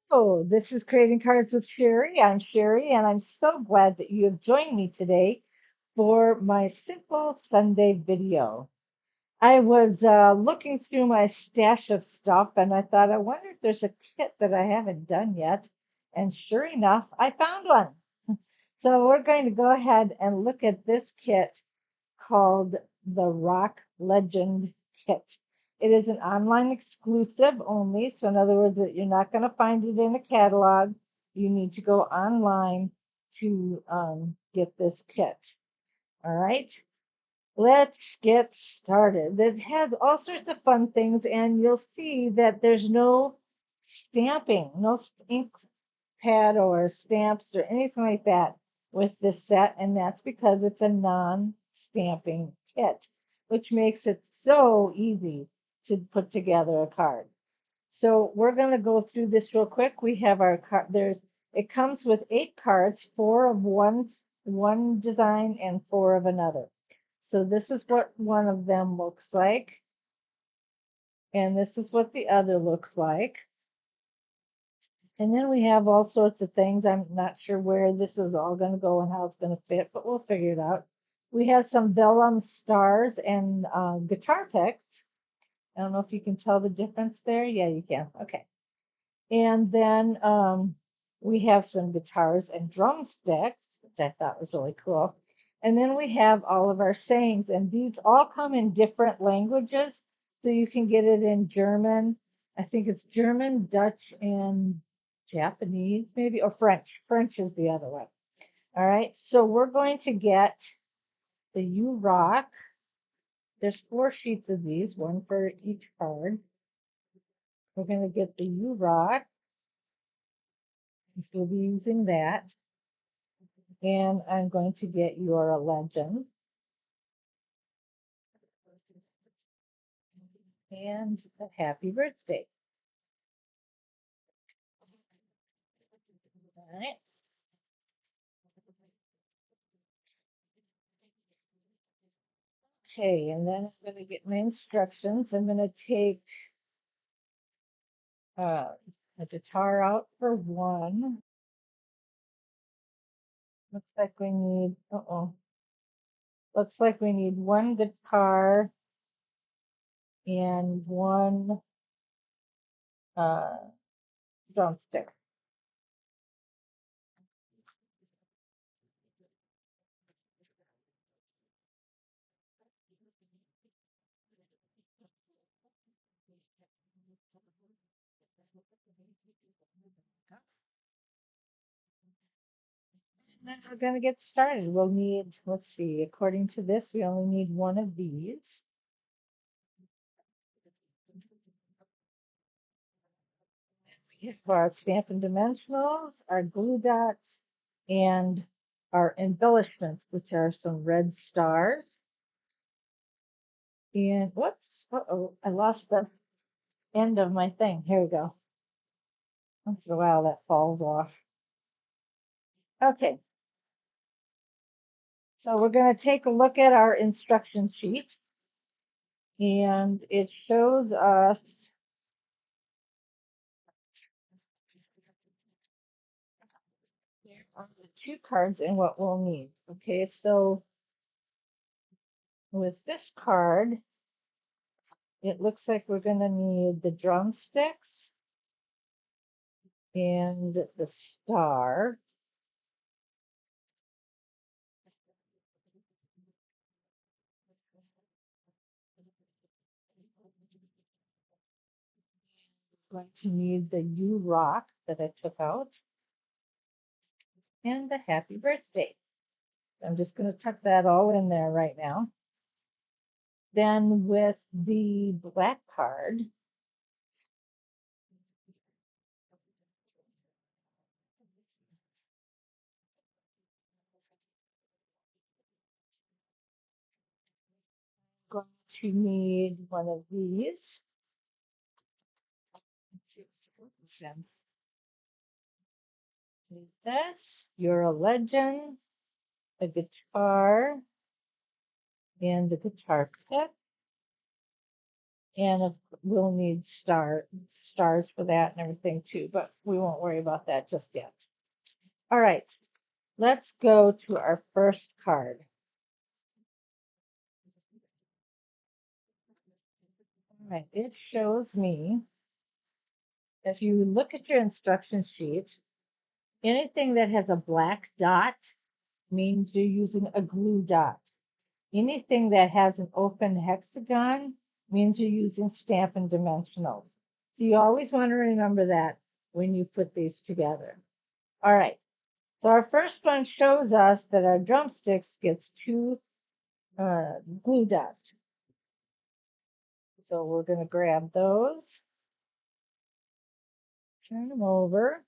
Hello, this is Creating Cards with Sherry. I'm Sherry, and I'm so glad that you have joined me today for my Simple Sunday video. I was looking through my stash of stuff, and I thought, I wonder if there's a kit that I haven't done yet. And sure enough, I found one. So we're going to go ahead and look at this kit called the Rock Legend Kit. It is an online exclusive only, so in other words, you're not going to find it in a catalog. You need to go online to get this kit. All right, let's get started. It has all sorts of fun things, and you'll see that there's no stamping, no ink pad or stamps or anything like that with this set, and that's because it's a non-stamping kit, which makes it so easy to put together a card. So we're going to go through this real quick. We have our card. It comes with 8 cards, 4 of one design and 4 of another. So this is what one of them looks like, and this is what the other looks like. And then we have all sorts of things. I'm not sure where this is all going to go and how it's going to fit, but we'll figure it out. We have some vellum stars and guitar picks. I don't know if you can tell the difference there. Yeah, you can. Okay. And then we have some guitars and drumsticks, which I thought was really cool. And then we have all of our sayings, and these all come in different languages. So you can get it in German. I think it's German, Dutch, and Japanese, maybe, or French. French is the other one. All right. So we're going to get the You Rock. There's 4 sheets of these, one for each card. We're going to get the You Rock. We'll be using that. And I'm going to get You're a Legend and a happy birthday. All right. Okay, and then I'm going to get my instructions. I'm going to take uh, a guitar out for one. Looks like we need, looks like we need one guitar and one uh, drumstick. And then we're going to get started. We'll need, let's see, according to this, we only need one of these. For our Stampin' Dimensionals, our glue dots, and our embellishments, which are some red stars. And whoops, uh-oh, I lost the end of my thing. Here we go. Once in a while that falls off. Okay, so we're going to take a look at our instruction sheet. And it shows us the 2 cards and what we'll need. Okay, so with this card, it looks like we're going to need the drumsticks and the star. Going to need the You Rock that I took out and the happy birthday. I'm just going to tuck that all in there right now. Then with the black card, I'm going to need one of these. Need this. You're a Legend, a guitar, and the guitar pick. And we'll need stars for that and everything too, but we won't worry about that just yet. All right, let's go to our first card. All right, it shows me, if you look at your instruction sheet, anything that has a black dot means you're using a glue dot. Anything that has an open hexagon means you're using Stampin' Dimensionals. So you always want to remember that when you put these together. All right, so our first one shows us that our drumsticks gets two glue dots. So we're going to grab those, turn them over.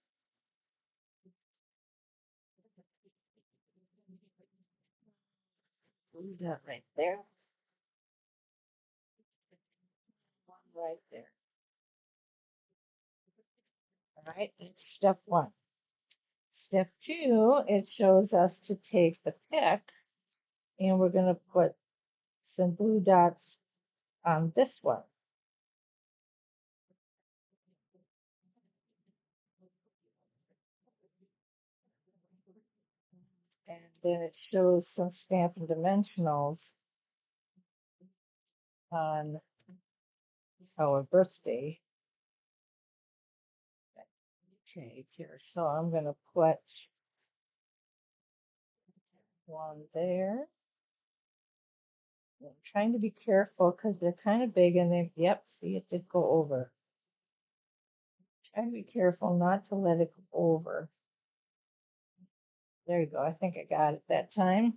Glue dot right there, one right there. All right, that's step one. Step two, it shows us to take the pick and we're going to put some blue dots on this one. And then it shows some Stampin' Dimensionals on our birthday tag here. So I'm going to put one there. I'm trying to be careful because they're kind of big and they, yep, see, it did go over. Try to be careful not to let it go over. There you go. I think I got it that time.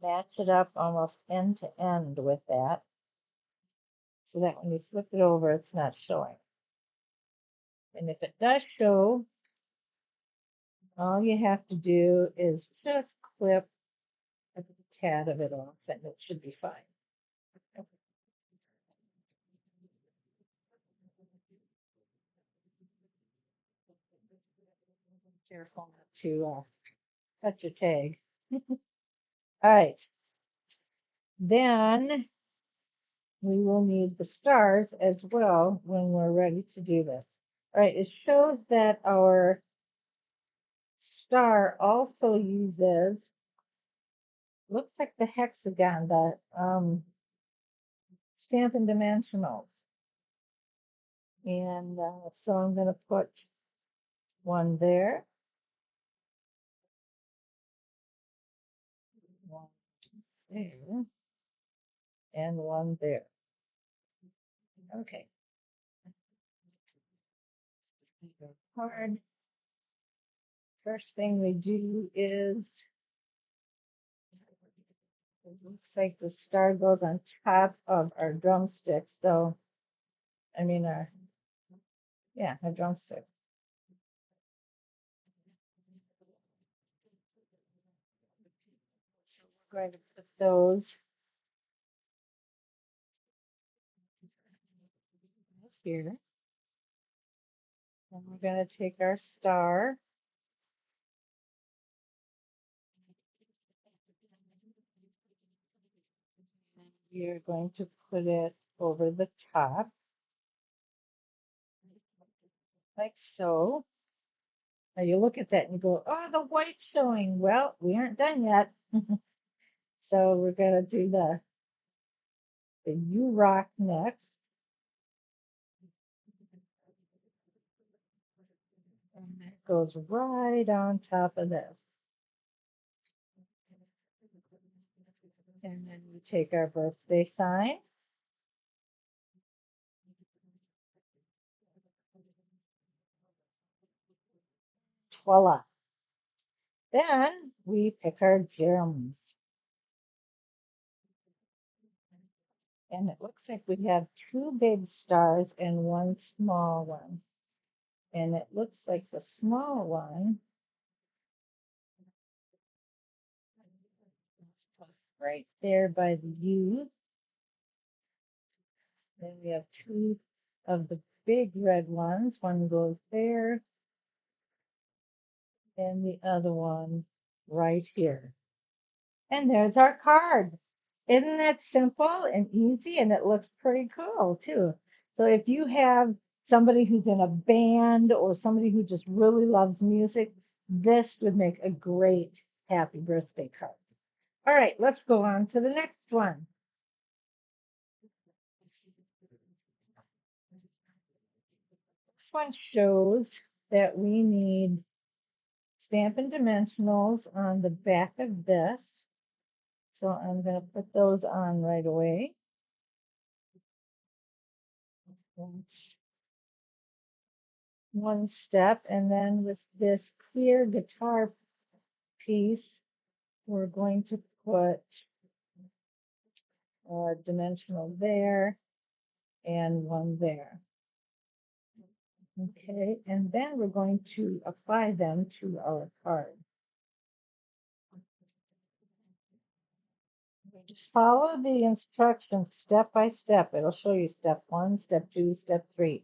Match it up almost end to end with that so that when you flip it over, it's not showing. And if it does show, all you have to do is just clip a tad of it off and it should be fine. Careful not to cut your tag. All right, then we will need the stars as well when we're ready to do this. All right, it shows that our star also uses, looks like the hexagon, the Stampin' Dimensionals. And so I'm going to put one there, one there, and one there. Okay. Card. First thing we do is, it looks like the star goes on top of our drumstick. So, I mean, yeah, our drumstick. So we're going to put those here. And we're going to take our star. And we are going to put it over the top, like so. Now you look at that and you go, oh, the white's showing. Well, we aren't done yet. So we're going to do the U rock next. And that goes right on top of this. And then we take our birthday sign. Voila. Then we pick our gems. And it looks like we have two big stars and one small one. And it looks like the small one right there by the U. Then we have two of the big red ones. One goes there and the other one right here. And there's our card. Isn't that simple and easy? And it looks pretty cool too. So if you have somebody who's in a band or somebody who just really loves music, this would make a great happy birthday card. All right, let's go on to the next one. This one shows that we need Stampin' Dimensionals on the back of this. So I'm going to put those on right away. One step, and then with this clear guitar piece, we're going to put a dimensional there and one there. Okay, and then we're going to apply them to our card. Just follow the instructions step by step. It'll show you step 1, step 2, step 3.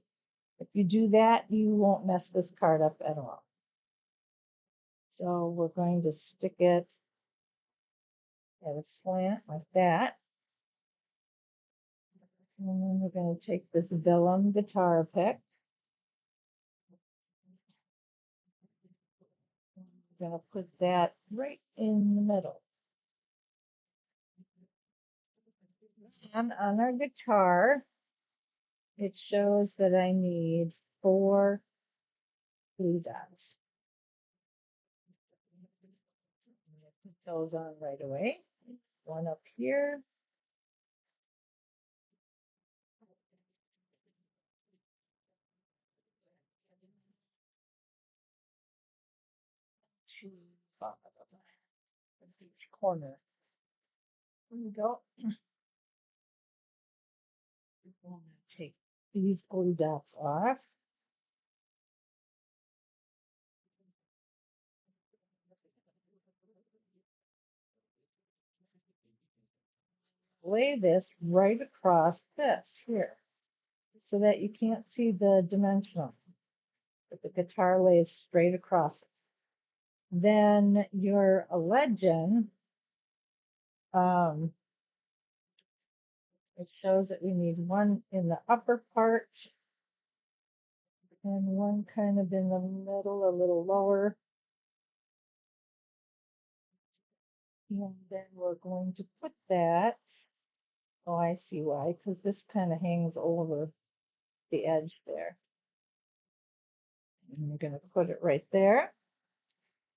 If you do that, you won't mess this card up at all. So we're going to stick it at a slant like that. And then we're going to take this vellum guitar pick. We're going to put that right in the middle. And on our guitar, it shows that I need 4 glue dots. Put those on right away. One up here. Two bottom of each corner. There we go. I'm going to take these glue dots off. Lay this right across this here so that you can't see the dimensional. But the guitar lays straight across it. Then your legend, it shows that we need one in the upper part and one kind of in the middle, a little lower. And then we're going to put that, oh, I see why, because this kind of hangs over the edge there. And we're going to put it right there.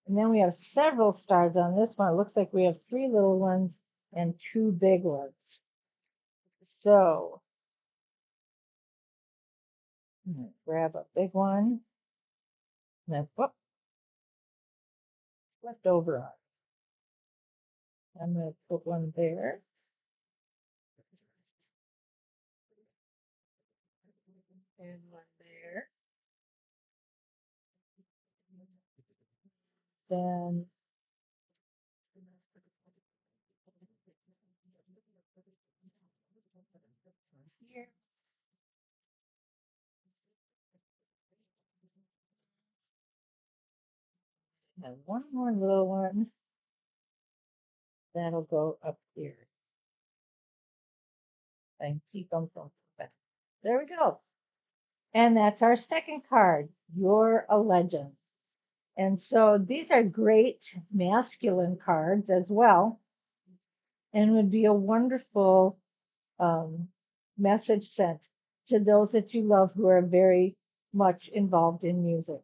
And then we have several stars on this one. It looks like we have 3 little ones and 2 big ones. So I'm going to grab a big one and then whoop, left over on. I'm going to put one there. And one there. Then here. And one more little one that'll go up here. And keep them from back. There we go. And that's our second card. You're a legend. And so these are great masculine cards as well, and would be a wonderful message sent to those that you love who are very much involved in music.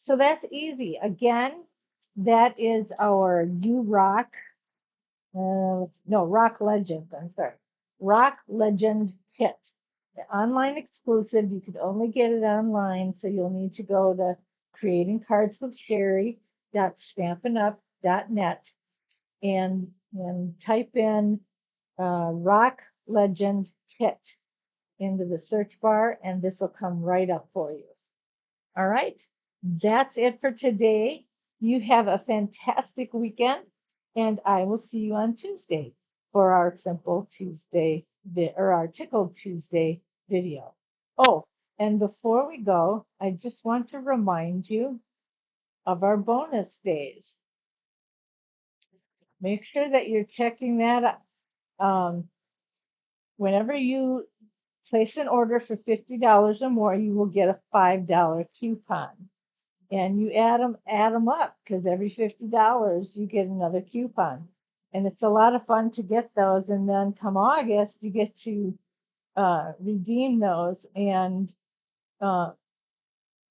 So that's easy. Again, that is our You Rock, no, Rock Legend, I'm sorry, Rock Legend Kit. The online exclusive, you could only get it online, so you'll need to go to creatingcardswithsherry.stampinup.net and type in Rock Legend Kit into the search bar, and this will come right up for you. All right, that's it for today. You have a fantastic weekend, and I will see you on Tuesday for our Simple Tuesday or our Tickled Tuesday video. Oh, and before we go, I just want to remind you of our bonus days. Make sure that you're checking that. Whenever you place an order for $50 or more, you will get a $5 coupon. And you add them up because every $50 you get another coupon. And it's a lot of fun to get those. And then come August, you get to redeem those uh,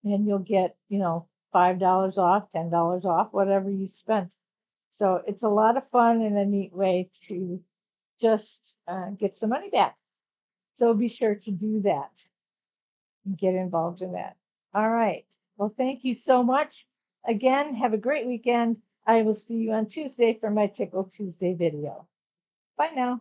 and you'll get, $5 off, $10 off, whatever you spent. So it's a lot of fun and a neat way to just get some money back. So be sure to do that and get involved in that. All right. Well, thank you so much. Again, have a great weekend. I will see you on Tuesday for my Tickle Tuesday video. Bye now.